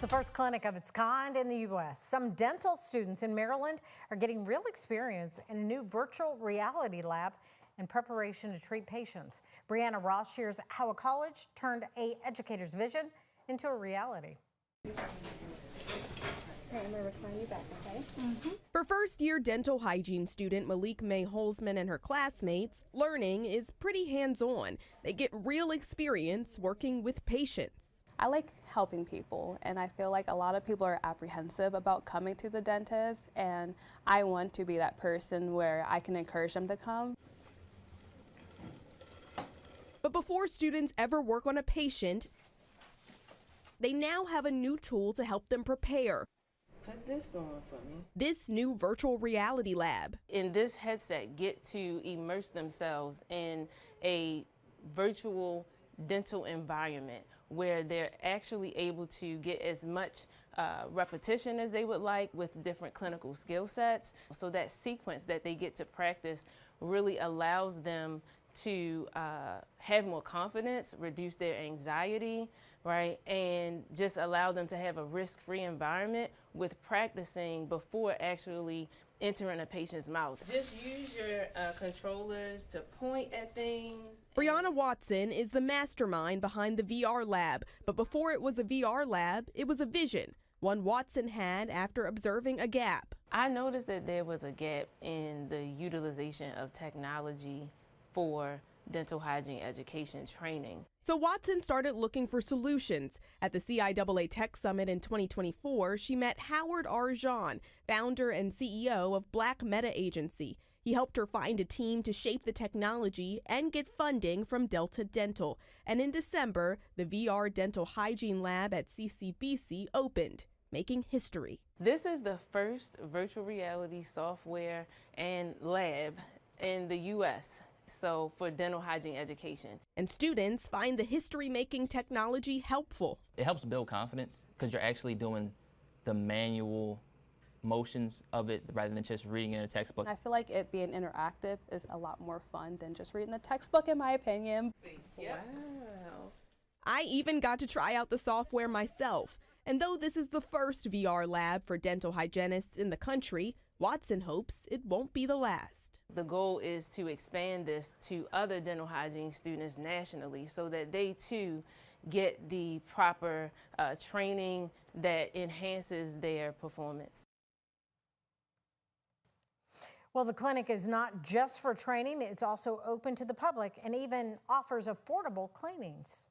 The first clinic of its kind in the U.S. Some dental students in Maryland are getting real experience in a new virtual reality lab in preparation to treat patients. Brianna Ross shares how a college turned an educator's vision into a reality. For first-year dental hygiene student Malik May Holzman and her classmates, learning is pretty hands-on. They get real experience working with patients. I like helping people, and I feel like a lot of people are apprehensive about coming to the dentist, and I want to be that person where I can encourage them to come. But before students ever work on a patient, they now have a new tool to help them prepare. Put this on for me. This new virtual reality lab. In this headset, get to immerse themselves in a virtual dental environment where they're actually able to get as much repetition as they would like with different clinical skill sets. So that sequence that they get to practice really allows them to have more confidence, reduce their anxiety, right? And just allow them to have a risk-free environment with practicing before actually entering a patient's mouth. Just use your controllers to point at things. Brianna Watson is the mastermind behind the VR lab, but before it was a VR lab, it was a vision, one Watson had after observing a gap. I noticed that there was a gap in the utilization of technology for dental hygiene education training. So Watson started looking for solutions. At the CIAA Tech Summit in 2024, she met Howard Arjan, founder and CEO of Black Meta Agency. He helped her find a team to shape the technology and get funding from Delta Dental. And in December, the VR Dental Hygiene Lab at CCBC opened, making history. This is the first virtual reality software and lab in the U.S. So for dental hygiene education. And students find the history-making technology helpful. It helps build confidence because you're actually doing the manual motions of it rather than just reading in a textbook. I feel like it being interactive is a lot more fun than just reading the textbook, in my opinion. Wow. I even got to try out the software myself. And though this is the first VR lab for dental hygienists in the country, Watson hopes it won't be the last. The goal is to expand this to other dental hygiene students nationally so that they too get the proper training that enhances their performance. Well, the clinic is not just for training, it's also open to the public and even offers affordable cleanings.